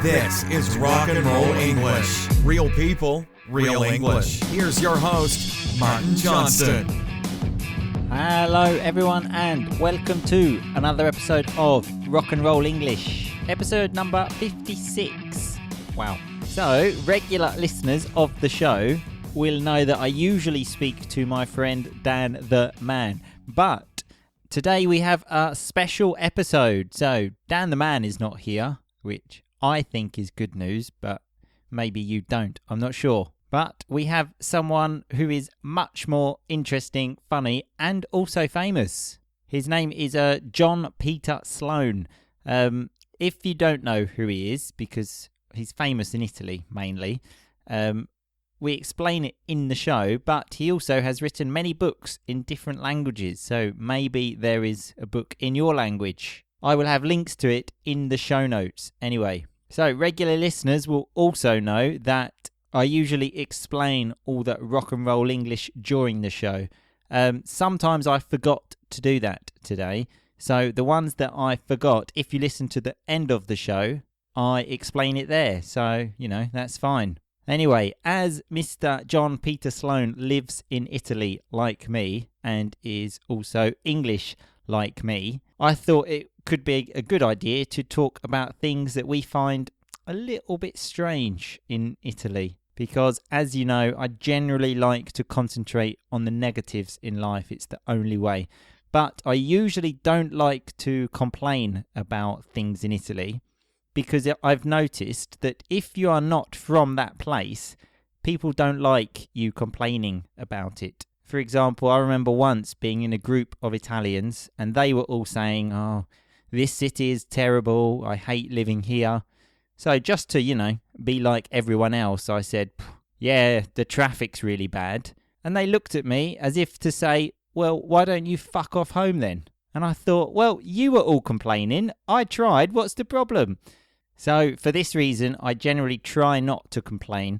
This is Rock and Roll English. Real people, real English. Here's your host, Martin Johnston. Hello everyone and welcome to another episode of Rock and Roll English. Episode number 56. Wow. So, regular listeners of the show will know that I usually speak to my friend Dan the Man. But today we have a special episode. So, Dan the Man is not here, which I think is good news, but maybe you don't. I'm not sure. But we have someone who is much more interesting, funny, and also famous. His name is John Peter Sloan. If you don't know who he is, because he's famous in Italy mainly, we explain it in the show, but he also has written many books in different languages, so maybe there is a book in your language. I will have links to it in the show notes anyway. So regular listeners will also know that I usually explain all the rock and roll English during the show. Sometimes I forgot to do that today. So the ones that I forgot, if you listen to the end of the show, I explain it there. So, that's fine. Anyway, as Mr. John Peter Sloan lives in Italy like me and is also English like me, I thought it could be a good idea to talk about things that we find a little bit strange in Italy. Because, as you know, I generally like to concentrate on the negatives in life. It's the only way. But I usually don't like to complain about things in Italy, because I've noticed that if you are not from that place, people don't like you complaining about it. For example, I remember once being in a group of Italians and they were all saying, "Oh, this city is terrible. I hate living here." So just to, be like everyone else, I said, "Yeah, the traffic's really bad." And they looked at me as if to say, "Well, why don't you fuck off home then?" And I thought, well, you were all complaining. I tried. What's the problem? So for this reason, I generally try not to complain.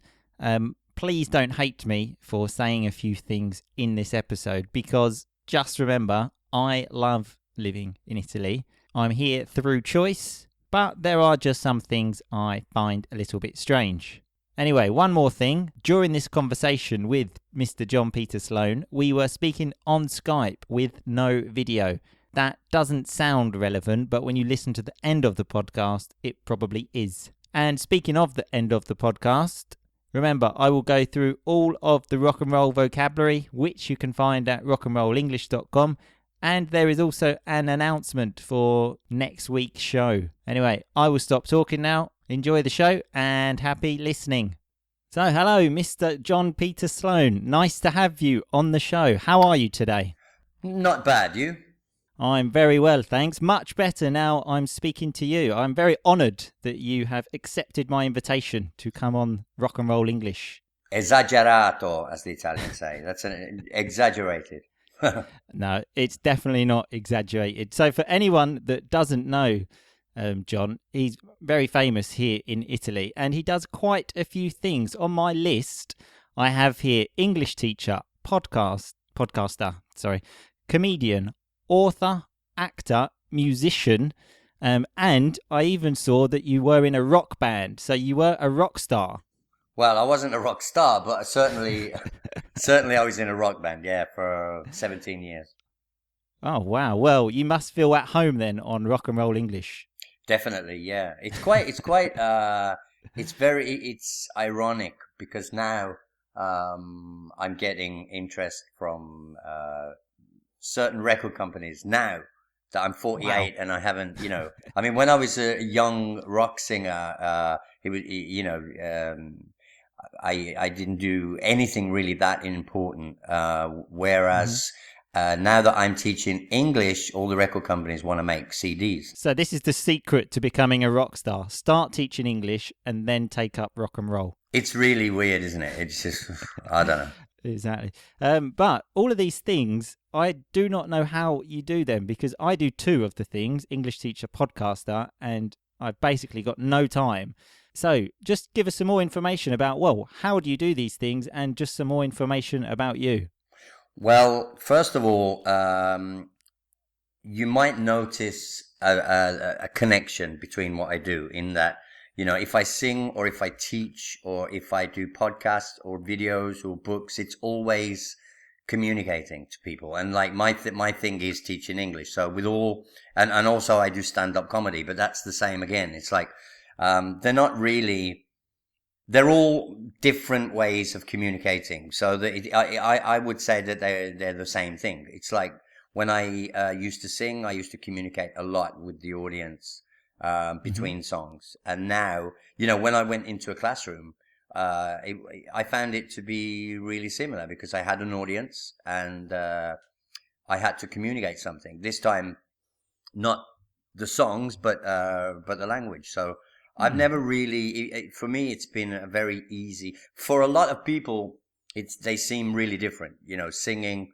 Please don't hate me for saying a few things in this episode, because just remember, I love living in Italy. I'm here through choice, but there are just some things I find a little bit strange. Anyway, one more thing. During this conversation with Mr. John Peter Sloan, we were speaking on Skype with no video. That doesn't sound relevant, but when you listen to the end of the podcast, it probably is. And speaking of the end of the podcast, remember, I will go through all of the rock and roll vocabulary, which you can find at rockandrollenglish.com. And there is also an announcement for next week's show. Anyway, I will stop talking now. Enjoy the show and happy listening. So, hello, Mr. John Peter Sloan. Nice to have you on the show. How are you today? Not bad, you? I'm very well, thanks. Much better now I'm speaking to you. I'm very honoured that you have accepted my invitation to come on Rock and Roll English. Esagerato, as the Italians say. That's exaggerated. No, it's definitely not exaggerated. So for anyone that doesn't know John, he's very famous here in Italy, and he does quite a few things. On my list, I have here English teacher, podcaster, comedian, author, actor, musician, and I even saw that you were in a rock band. So you were a rock star. Well, I wasn't a rock star, but certainly I was in a rock band, for 17 years. Oh, wow. Well, you must feel at home then on Rock and Roll English. Definitely, yeah. It's ironic because now I'm getting interest from certain record companies now that I'm 48. Wow. And I haven't, I mean, when I was a young rock singer, I didn't do anything really that important. Whereas now that I'm teaching English, all the record companies want to make CDs. So this is the secret to becoming a rock star. Start teaching English and then take up rock and roll. It's really weird, isn't it? It's just, I don't know. Exactly. But all of these things, I do not know how you do them, because I do two of the things, English teacher, podcaster, and I've basically got no time. So just give us some more information about, how do you do these things, and just some more information about you. Well, first of all, you might notice a connection between what I do, in that if I sing or if I teach or if I do podcasts or videos or books, it's always communicating to people. And like my thing is teaching English. So with all, and also I do stand-up comedy, but that's the same again. It's like, they're not really, they're all different ways of communicating. So I would say that they're the same thing. It's like when I used to sing, I used to communicate a lot with the audience between songs. And now, when I went into a classroom, I found it to be really similar because I had an audience and I had to communicate something. This time, not the songs, but the language. So I've never really, for me, it's been a very easy. For a lot of people, they seem really different. Singing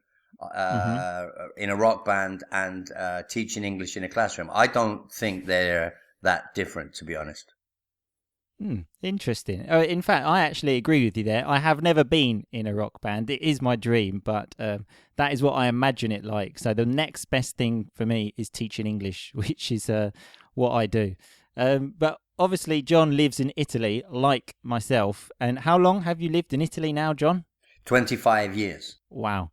in a rock band and teaching English in a classroom. I don't think they're that different, to be honest. Interesting. In fact, I actually agree with you there. I have never been in a rock band. It is my dream, but that is what I imagine it like. So the next best thing for me is teaching English, which is what I do. But obviously, John lives in Italy, like myself. And how long have you lived in Italy now, John? 25 years. Wow.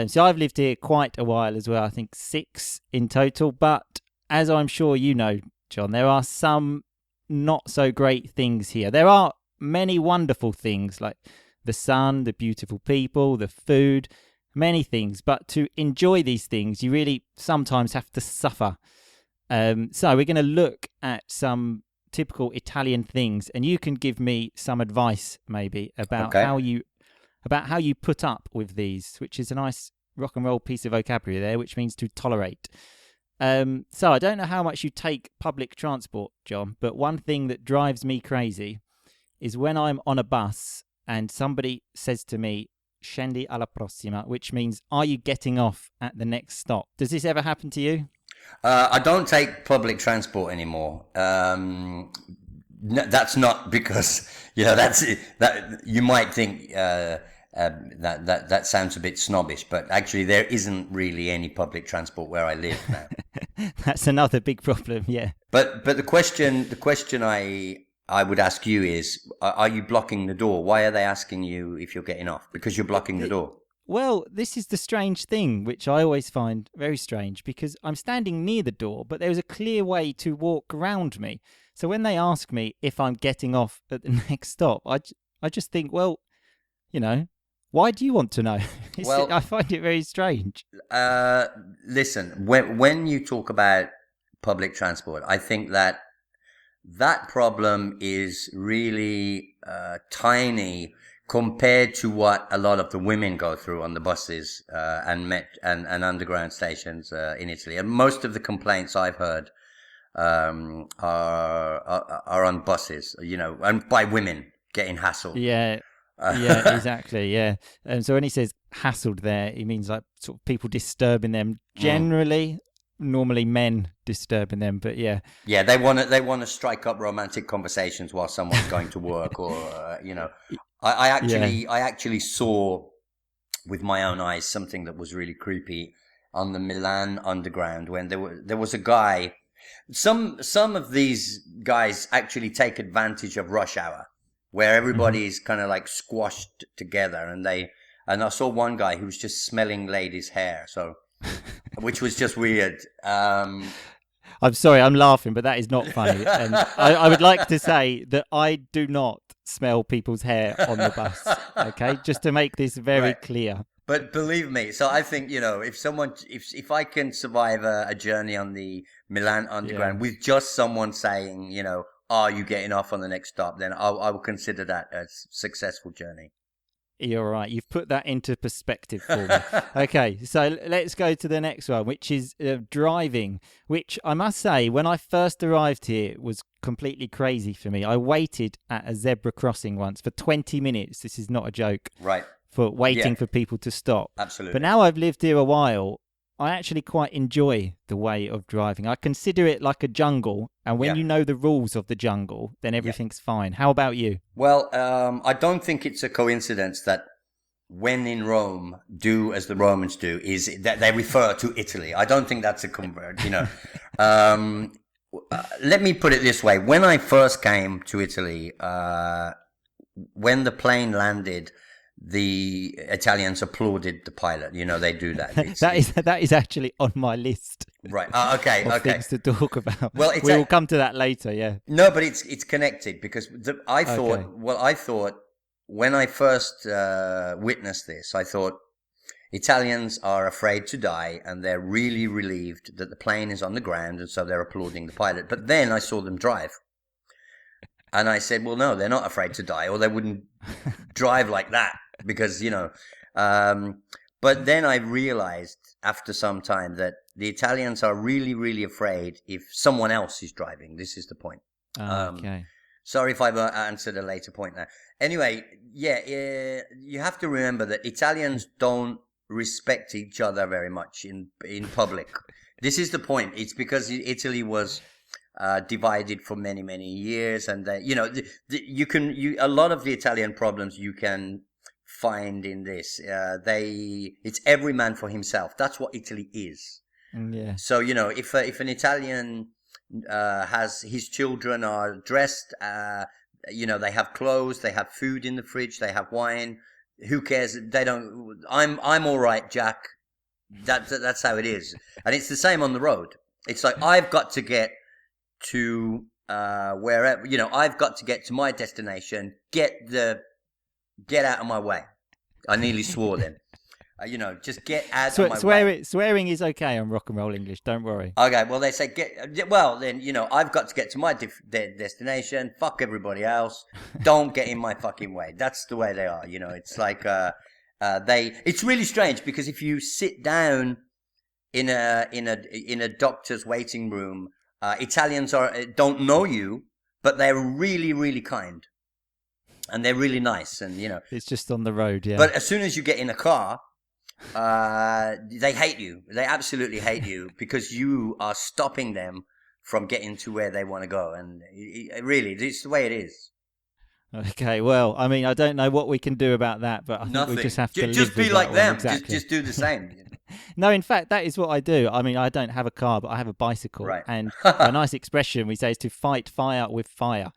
So I've lived here quite a while as well. I think 6 in total. But as I'm sure you know, John, there are some not so great things here. There are many wonderful things like the sun, the beautiful people, the food, many things. But to enjoy these things, you really sometimes have to suffer. So we're going to look at some typical Italian things, and you can give me some advice maybe about how you put up with these, which is a nice rock and roll piece of vocabulary there, which means to tolerate. So I don't know how much you take public transport, John, but one thing that drives me crazy is when I'm on a bus and somebody says to me, "Scendi alla prossima," which means, "Are you getting off at the next stop?" Does this ever happen to you? I don't take public transport anymore. That's not because that you might think that sounds a bit snobbish, but actually there isn't really any public transport where I live now. That's another big problem, yeah. But the question I would ask you is, are you blocking the door? Why are they asking you if you're getting off? Because you're blocking the door. Well, this is the strange thing, which I always find very strange, because I'm standing near the door, but there is a clear way to walk around me. So when they ask me if I'm getting off at the next stop, I just think, well, why do you want to know? Well, I find it very strange. Listen, when you talk about public transport, I think that problem is really tiny compared to what a lot of the women go through on the buses and underground stations in Italy. And most of the complaints I've heard are on buses, and by women getting hassled. Yeah. Yeah, exactly. Yeah. So when he says hassled there, he means like sort of people disturbing them. Generally, normally men disturbing them, but yeah. Yeah, they want to strike up romantic conversations while someone's going to work, or I actually saw with my own eyes something that was really creepy on the Milan Underground when there was a guy. Some of these guys actually take advantage of rush hour, where everybody's kind of like squashed together, and I saw one guy who was just smelling ladies' hair, so which was just weird. I'm sorry, I'm laughing, but that is not funny. And I would like to say that I do not smell people's hair on the bus. Okay, just to make this very clear. But believe me, so I think, if I can survive a journey on the Milan Underground with just someone saying, are you getting off on the next stop, then I will consider that a successful journey. You're right. You've put that into perspective for me. Okay, so let's go to the next one, which is driving, which I must say, when I first arrived here, was completely crazy for me. I waited at a zebra crossing once for 20 minutes. This is not a joke. Right. For waiting for people to stop. Absolutely. But now I've lived here a while, I actually quite enjoy the way of driving. I consider it like a jungle, and when you know the rules of the jungle, then everything's fine. How about you? Well, I don't think it's a coincidence that when in Rome, do as the Romans do, is that they refer to Italy. I don't think that's a convert, let me put it this way. When I first came to Italy, when the plane landed, the Italians applauded the pilot. You know, they do that. That is actually on my list. Right. Okay. Of Okay. things to talk about. Well, we'll come to that later. Yeah. No, but it's connected because I thought when I first witnessed this, I thought Italians are afraid to die and they're really relieved that the plane is on the ground, and so they're applauding the pilot. But then I saw them drive. And I said, well, no, they're not afraid to die, or they wouldn't drive like that because, you know. But then I realized after some time that the Italians are really, really afraid if someone else is driving. This is the point. Okay. Sorry if I've answered a later point now. Anyway, you have to remember that Italians don't respect each other very much in public. This is the point. It's because Italy was divided for many, many years, and you know, a lot of the Italian problems you can find in this. It's every man for himself. That's what Italy is. Yeah. So you know, if an Italian has his children are dressed, you know, they have clothes, they have food in the fridge, they have wine. Who cares? They don't. I'm all right, Jack. That's how it is, and it's the same on the road. It's like I've got to get to wherever, you know, I've got to get to my destination. Get out of my way. I nearly swore then. You know, just get out of my way. Swearing is okay on Rock and Roll English. Don't worry. Okay, well they say well then, you know, I've got to get to my destination. Fuck everybody else. Don't get in my fucking way. That's the way they are. You know, it's like it's really strange because if you sit down in a doctor's waiting room, Italians don't know you, but they're really, really kind, and they're really nice, and you know, it's just on the road, yeah. But as soon as you get in a car, they hate you. They absolutely hate you because you are stopping them from getting to where they want to go, and really, it's the way it is. Okay, well, I mean, I don't know what we can do about that, but I think we just have to just be like them. Exactly. Just do the same. No, in fact, that is what I do. I mean, I don't have a car, but I have a bicycle. Right. And a nice expression we say is to fight fire with fire.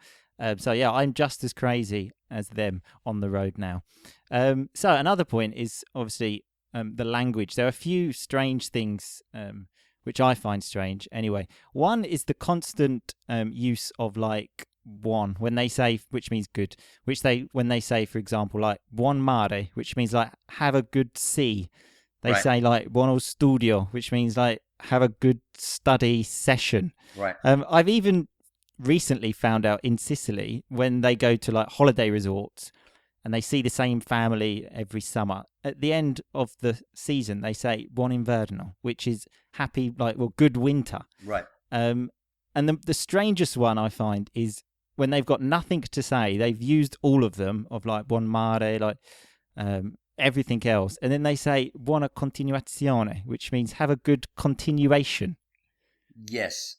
So, yeah, I'm just as crazy as them on the road now. So another point is obviously the language. There are a few strange things which I find strange anyway. One is the constant use of like buon when they say, which means good, when they say, for example, like buon mare, which means like have a good sea. They say like buono studio, which means like have a good study session. Right. I've even recently found out in Sicily when they go to like holiday resorts and they see the same family every summer. At the end of the season, they say buon inverno, which is happy, like, well, good winter. Right. And the strangest one I find is when they've got nothing to say, they've used all of them of like buon mare, like everything else, and then they say buona continuazione, which means have a good continuation. Yes.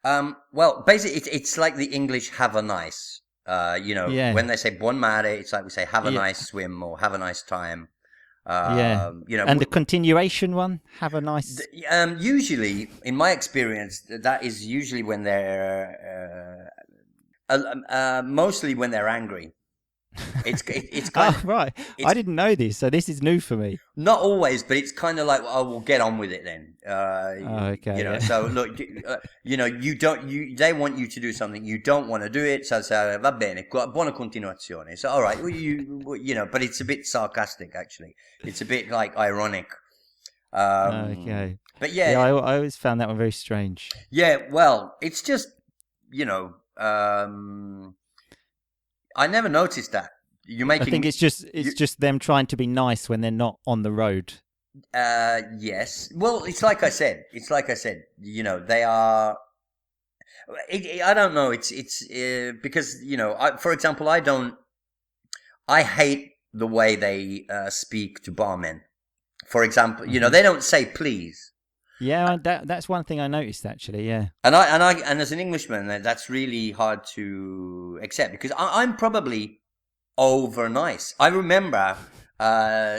Well, basically, it's like the English have a nice. You know, when they say buon mare, it's like we say have a nice swim or have a nice time. You know, and the continuation one, have a nice. Usually, in my experience, that is usually when they're mostly when they're angry. It's kind of, right. I didn't know this, so this is new for me. Not always, but it's kind of like, oh, we'll get on with it then. Okay. You know, so look, you know, they want you to do something, you don't want to do it, so va bene, buona continuazione. So all right, you know, but it's a bit sarcastic actually. It's a bit like ironic. Okay. But yeah, I always found that one very strange. Yeah, well, it's just, you know, I never noticed that. I think it's just them trying to be nice when they're not on the road. Yes. Well, it's like I said. You know, they are. I don't know. It's because, you know, for example, I hate the way they speak to barmen. For example, you know, they don't say please. Yeah, that's one thing I noticed actually. Yeah, and as an Englishman, that's really hard to accept because I'm probably over nice. I remember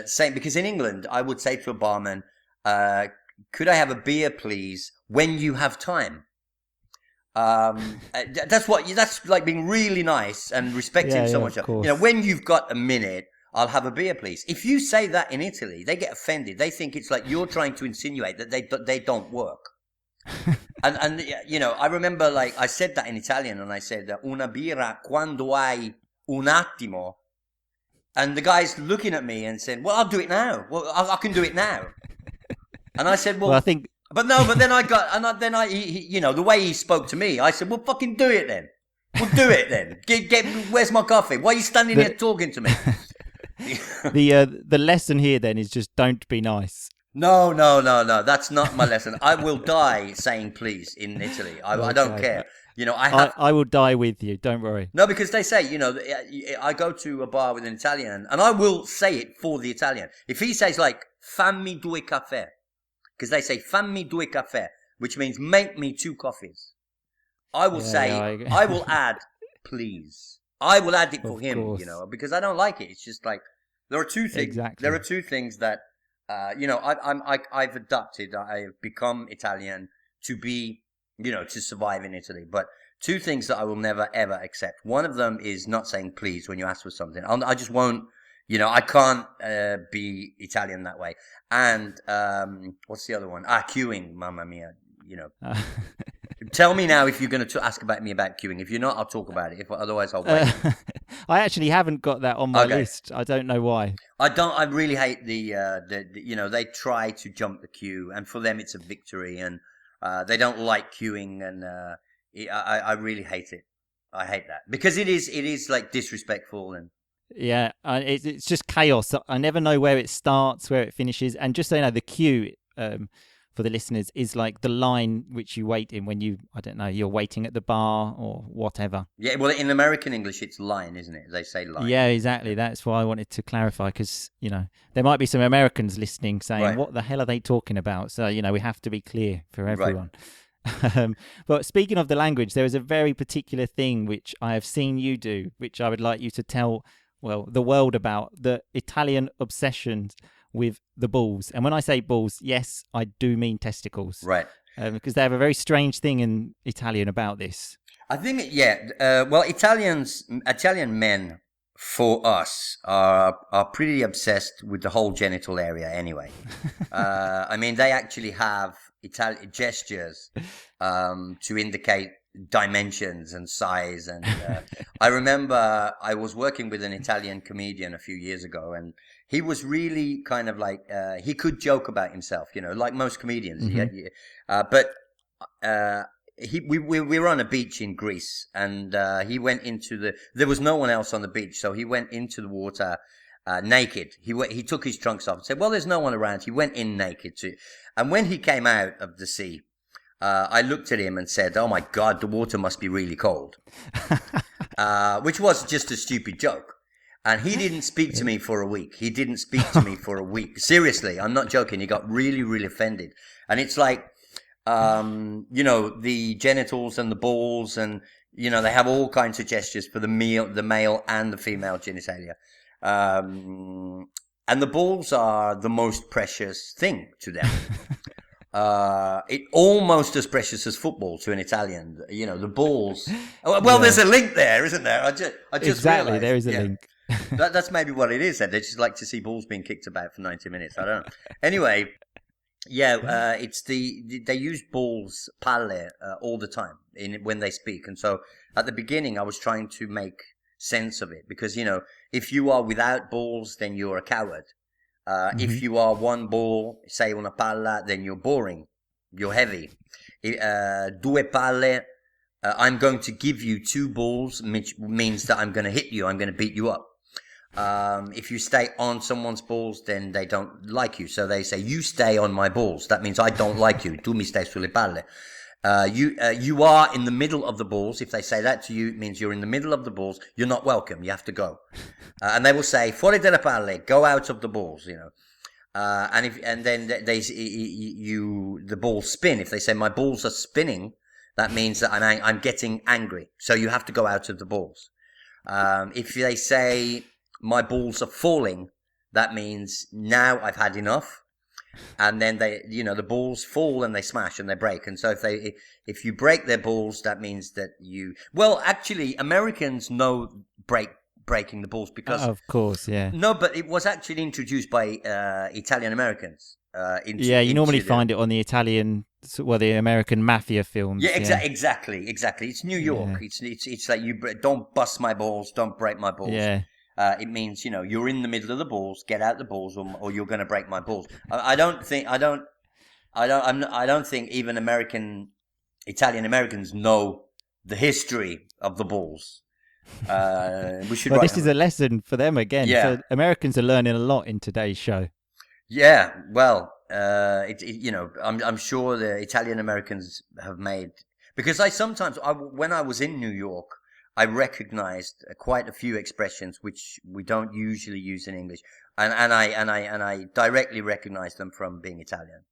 saying, because in England I would say to a barman, "Could I have a beer, please? When you have time." That's like being really nice and respecting someone. When you've got a minute, I'll have a beer, please. If you say that in Italy, they get offended. They think it's like you're trying to insinuate that they don't work. and I remember like I said that in Italian, and I said una birra quando hai un attimo, and the guy's looking at me and said, "Well, I'll do it now. Well, I can do it now." And I said, "Well, I think." But then I got, the way he spoke to me, I said, "Well, fucking do it then. Well, do it then. Where's my coffee? Why are you standing there talking to me?" The lesson here then is just don't be nice. No. That's not my lesson. I will die saying please in Italy. I don't care. I will die with you. Don't worry. No, because they say, I go to a bar with an Italian, and I will say it for the Italian. If he says like "fammi due caffè," because they say "fammi due caffè," which means make me 2 coffees. I will I will add please. I will add it for him, because I don't like it. It's just like there are 2 things. Exactly. There are 2 things that I've adopted. I have become Italian to be, to survive in Italy. But 2 things that I will never ever accept. One of them is not saying please when you ask for something. I just won't. I can't be Italian that way. And what's the other one? Queuing, mamma mia. Tell me now if you're going to ask me about queuing. If you're not, I'll talk about it. Otherwise, I'll wait. I actually haven't got that on my list. I don't know why. I really hate the they try to jump the queue, and for them it's a victory, and they don't like queuing, and I really hate it. I hate that because it is like disrespectful and. Yeah, it's just chaos. I never know where it starts, where it finishes, and just so you know, the queue. For the listeners, is like the line which you wait in when you're waiting at the bar or whatever. Yeah, well, in American English, it's line, isn't it? They say line. Yeah, exactly. That's why I wanted to clarify, because, there might be some Americans listening saying, what the hell are they talking about? So, we have to be clear for everyone. Right. But speaking of the language, there is a very particular thing which I have seen you do, which I would like you to tell, the world about, the Italian obsessions with the balls. And when I say balls, yes, I do mean testicles. Right. Because they have a very strange thing in Italian about this. I think, Italian men, for us, are pretty obsessed with the whole genital area anyway. They actually have Italian gestures to indicate dimensions and size. And I remember I was working with an Italian comedian a few years ago, and he was really kind of like, he could joke about himself, like most comedians. Mm-hmm. We were on a beach in Greece, and he went there was no one else on the beach, so he went into the water naked. He took his trunks off and said, well, there's no one around. He went in naked too. And when he came out of the sea, I looked at him and said, oh my God, the water must be really cold. Which was just a stupid joke. And he didn't speak to me for a week. Seriously, I'm not joking. He got really, really offended. And it's like, the genitals and the balls, and, they have all kinds of gestures for the male and the female genitalia. And the balls are the most precious thing to them. It almost as precious as football to an Italian. The balls. Well, there's a link there, isn't there? I just exactly realized. There is a link. That's maybe what it is. Then they just like to see balls being kicked about for 90 minutes. I don't know. Anyway, it's they use balls, palle, all the time when they speak. And so at the beginning, I was trying to make sense of it because if you are without balls, then you're a coward. Mm-hmm. If you are one ball, say una palla, then you're boring. You're heavy. Due palle, I'm going to give you 2 balls, which means that I'm going to hit you. I'm going to beat you up. If you stay on someone's balls, then they don't like you. So they say, you stay on my balls. That means I don't like you. Tu mi stai sulle palle. You are in the middle of the balls. If they say that to you, it means you're in the middle of the balls. You're not welcome. You have to go. And they will say, fuori dalle palle, go out of the balls, and then the balls spin. If they say my balls are spinning, that means that I'm getting angry. So you have to go out of the balls. If they say my balls are falling, that means now I've had enough. and then the balls fall and they smash and they break. And so if you break their balls, that means that actually Americans know breaking the balls because of course, yeah. No, but it was actually introduced by Italian Americans. You normally find it on the the American mafia films. Yeah, exactly. It's New York. Yeah. It's like don't bust my balls, don't break my balls. Yeah. It means you're in the middle of the balls, get out the balls, or you're going to break my balls. I don't think even Italian Americans know the history of the balls. We should. Well, this is a lesson for them again. Yeah. So Americans are learning a lot in today's show. Yeah, well, I'm sure the Italian Americans have made, because when I was in New York, I recognized quite a few expressions which we don't usually use in English, and I directly recognized them from being Italian.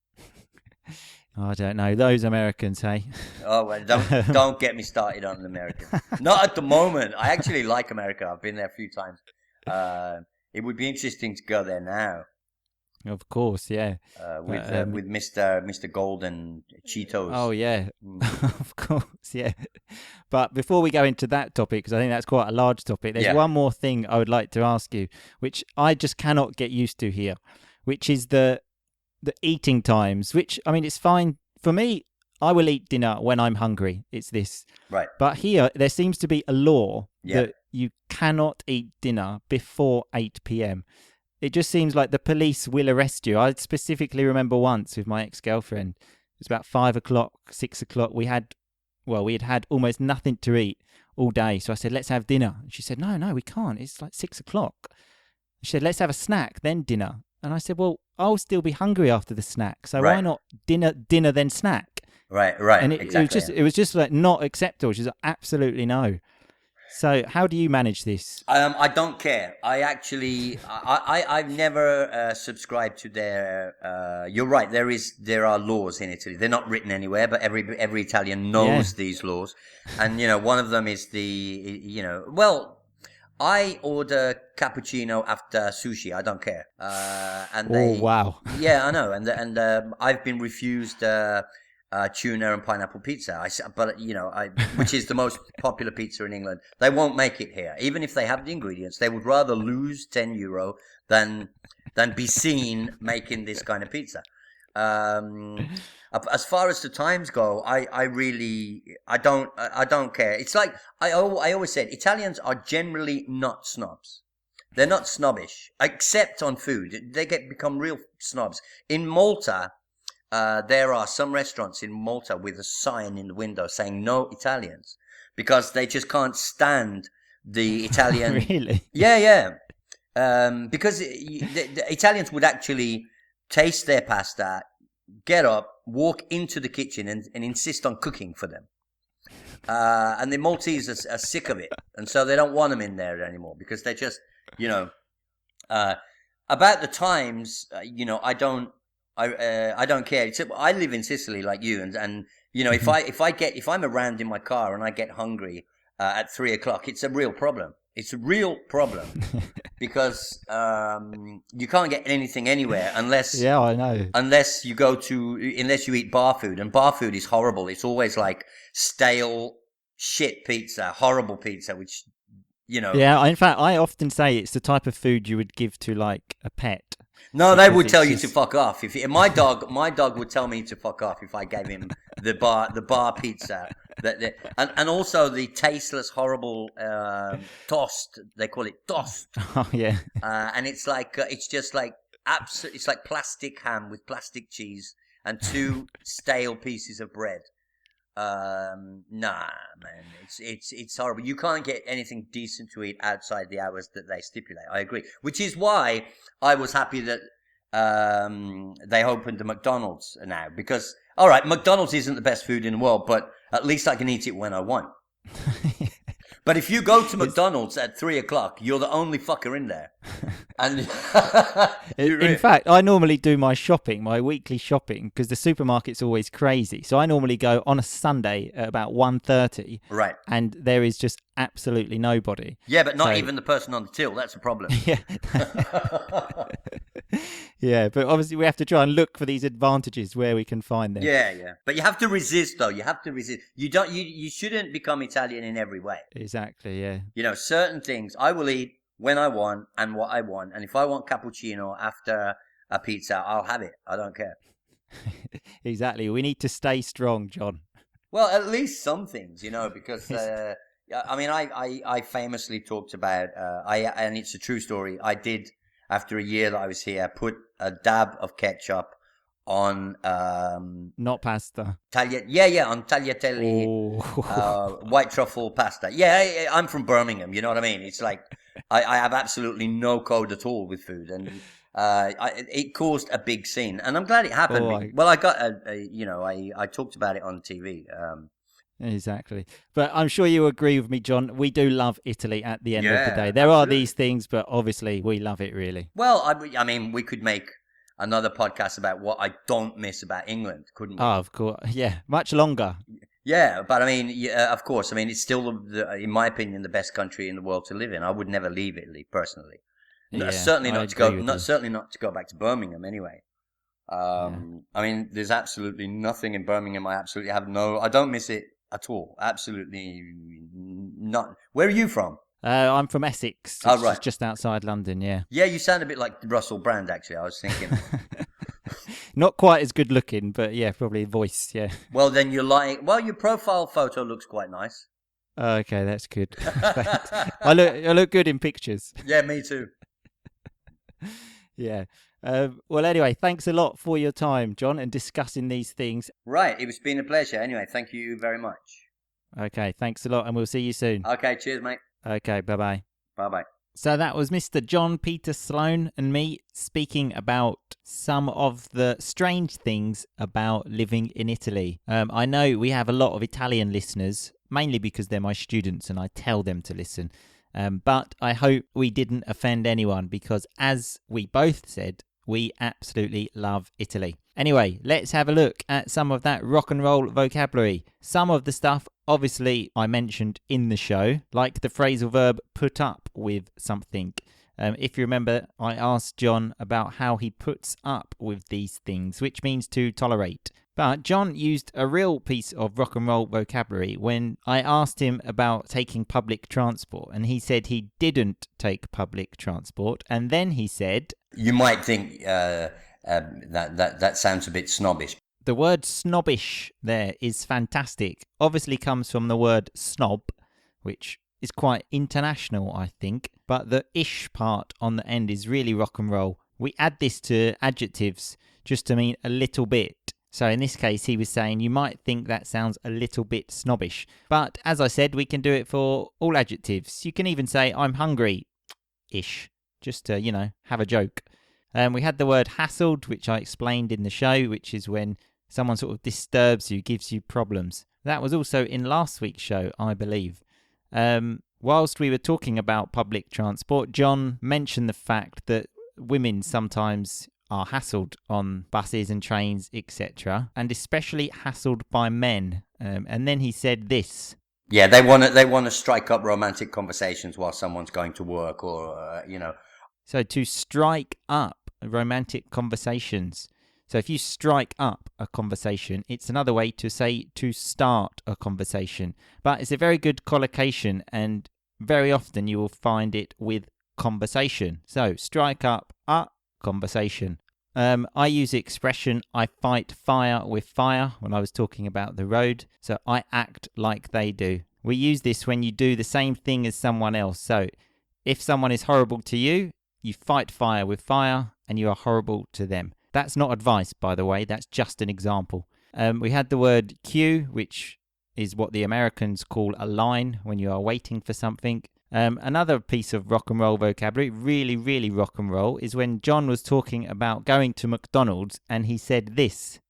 I don't know those Americans, hey. Oh well, don't get me started on the Americans. Not at the moment. I actually like America. I've been there a few times. It would be interesting to go there now. Of course, yeah. With Mr. Golden Cheetos. Oh yeah, of course, yeah. But before we go into that topic, because I think that's quite a large topic, there's one more thing I would like to ask you, which I just cannot get used to here, which is the eating times. Which, I mean, it's fine for me. I will eat dinner when I'm hungry. It's this. Right. But here there seems to be a law that you cannot eat dinner before 8 p.m. It just seems like the police will arrest you. I specifically remember once with my ex-girlfriend, it was about 5 o'clock, 6 o'clock. We had almost nothing to eat all day. So I said, let's have dinner. And she said, no, we can't. It's like 6 o'clock. She said, let's have a snack, then dinner. And I said, well, I'll still be hungry after the snack. So why not dinner, then snack? Right. And it was just like not acceptable. She's like, absolutely no. So how do you manage this? I don't care. I've never subscribed to their. You're right. There are laws in Italy. They're not written anywhere, but every Italian knows these laws. And one of them is I order cappuccino after sushi. I don't care. Wow. Yeah, I know. And I've been refused. Tuna and pineapple pizza, which is the most popular pizza in England. They won't make it here, even if they have the ingredients. They would rather lose €10 than be seen making this kind of pizza. As far as the times go, I don't care. It's like I always said, Italians are generally not snobs. They're not snobbish, except on food. They become real snobs. In Malta. There are some restaurants in Malta with a sign in the window saying no Italians, because they just can't stand the Italian. Really? Yeah. Because the Italians would actually taste their pasta, get up, walk into the kitchen and insist on cooking for them. And the Maltese are sick of it. And so they don't want them in there anymore, because they're just, about the times, I don't care. I live in Sicily like you, and if I'm around in my car and I get hungry at 3 o'clock, it's a real problem. It's a real problem because you can't get anything anywhere unless I know. Unless you eat bar food, and bar food is horrible. It's always like stale shit pizza, horrible pizza, which Yeah, in fact, I often say it's the type of food you would give to like a pet. No, they would tell you to fuck off. If my dog would tell me to fuck off if I gave him the bar pizza, and also the tasteless, horrible toast. They call it toast. Oh yeah. And it's like it's just like it's like plastic ham with plastic cheese and 2 stale pieces of bread. Nah, man, it's horrible. You can't get anything decent to eat outside the hours that they stipulate. I agree. Which is why I was happy that they opened the McDonald's now, because all right, McDonald's isn't the best food in the world, but at least I can eat it when I want. But if you go to McDonald's at 3 o'clock, you're the only fucker in there. And in fact, I normally do my weekly shopping, because the supermarket's always crazy. So I normally go on a Sunday at about 1:30. Right. And there is just absolutely nobody. Yeah, but not even the person on the till. That's a problem. Yeah. Yeah, but obviously we have to try and look for these advantages where we can find them. Yeah. But you have to resist, though. You have to resist. You shouldn't become Italian in every way. Exactly, yeah. Certain things I will eat when I want and what I want. And if I want cappuccino after a pizza, I'll have it. I don't care. Exactly. We need to stay strong, John. Well, at least some things, because I famously talked about and it's a true story. I did, after a year that I was here, put a dab of ketchup on not pasta. On tagliatelle, white truffle pasta. Yeah, I'm from Birmingham. You know what I mean? It's like I have absolutely no code at all with food, and it caused a big scene, and I'm glad it happened. Well, I got I talked about it on TV. Exactly. But I'm sure you agree with me, John. We do love Italy at the end of the day. There absolutely are these things, but obviously we love it really. Well, I mean, we could make another podcast about what I don't miss about England, couldn't we? Oh, of course. Yeah, much longer. Yeah, but I mean, of course. I mean, it's still, in my opinion, the best country in the world to live in. I would never leave Italy, personally. Yeah, certainly not to go back to Birmingham anyway. Yeah. I mean, there's absolutely nothing in Birmingham. I don't miss it at all. Absolutely not. Where are you from? I'm from Essex. Oh, right. Just outside London, yeah. Yeah, you sound a bit like Russell Brand, actually. I was thinking. Not quite as good looking, but yeah, probably voice, yeah. Well, then you're lying. Well, your profile photo looks quite nice. Okay, that's good. I look good in pictures. Yeah, me too. Yeah. Well, anyway, thanks a lot for your time, John, and discussing these things. Right, it's been a pleasure. Anyway, thank you very much. Okay, thanks a lot, and we'll see you soon. Okay, cheers, mate. Okay, bye-bye. Bye-bye. So that was Mr. John Peter Sloan and me speaking about some of the strange things about living in Italy. I know we have a lot of Italian listeners, mainly because they're my students and I tell them to listen. But I hope we didn't offend anyone because, as we both said, we absolutely love Italy. Anyway, let's have a look at some of that rock and roll vocabulary. Some of the stuff, obviously, I mentioned in the show, like the phrasal verb put up with something. If you remember, I asked John about how he puts up with these things, which means to tolerate. But John used a real piece of rock and roll vocabulary when I asked him about taking public transport, and he said he didn't take public transport, and then he said... You might think that sounds a bit snobbish. The word snobbish there is fantastic. Obviously comes from the word snob, which is quite international, I think, but the ish part on the end is really rock and roll. We add this to adjectives just to mean a little bit. So in this case, he was saying you might think that sounds a little bit snobbish. But as I said, we can do it for all adjectives. You can even say, I'm hungry-ish, just to, have a joke. We had the word hassled, which I explained in the show, which is when someone sort of disturbs you, gives you problems. That was also in last week's show, I believe. Whilst we were talking about public transport, John mentioned the fact that women sometimes are hassled on buses and trains, etc., and especially hassled by men. And then he said this. Yeah, they want to strike up romantic conversations while someone's going to work, or So to strike up romantic conversations. So if you strike up a conversation, it's another way to say to start a conversation. But it's a very good collocation, and very often you will find it with conversation. So strike up a conversation. I use the expression I fight fire with fire when I was talking about the road. So I act like they do. We use this when you do the same thing as someone else. So if someone is horrible to you, you fight fire with fire and you are horrible to them. That's not advice, by the way. That's just an example. We had the word queue, which is what the Americans call a line when you are waiting for something. Another piece of rock and roll vocabulary, really, really rock and roll, is when John was talking about going to McDonald's and he said this.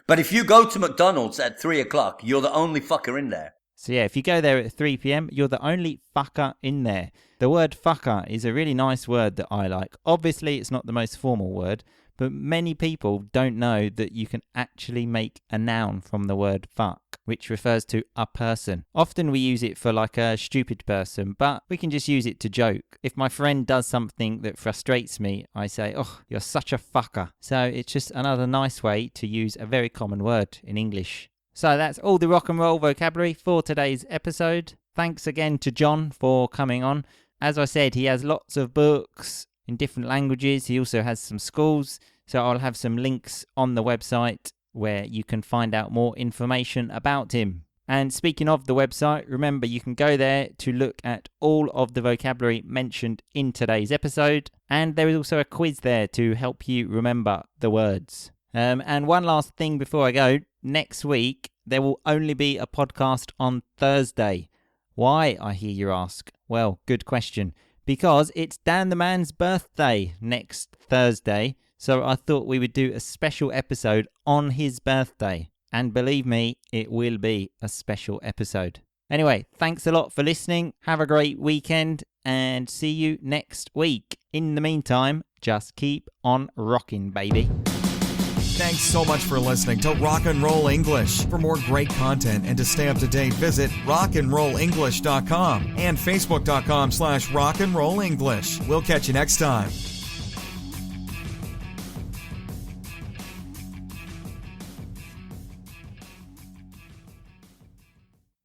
But if you go to McDonald's at 3 o'clock, you're the only fucker in there. So yeah, if you go there at 3 p.m, you're the only fucker in there. The word fucker is a really nice word that I like. Obviously, it's not the most formal word, but many people don't know that you can actually make a noun from the word fuck, which refers to a person. Often we use it for like a stupid person, but we can just use it to joke. If my friend does something that frustrates me, I say, oh, you're such a fucker. So it's just another nice way to use a very common word in English. So that's all the rock and roll vocabulary for today's episode. Thanks again to John for coming on. As I said, he has lots of books in different languages. He also has some schools. So I'll have some links on the website where you can find out more information about him. And speaking of the website, remember you can go there to look at all of the vocabulary mentioned in today's episode. And there is also a quiz there to help you remember the words. And one last thing before I go. Next week, there will only be a podcast on Thursday. Why, I hear you ask? Well, good question. Because it's Dan the Man's birthday next Thursday. So I thought we would do a special episode on his birthday. And believe me, it will be a special episode. Anyway, thanks a lot for listening. Have a great weekend and see you next week. In the meantime, just keep on rocking, baby. Thanks so much for listening to Rock and Roll English. For more great content and to stay up to date, visit rockandrollenglish.com and facebook.com/rockandrollenglish. We'll catch you next time.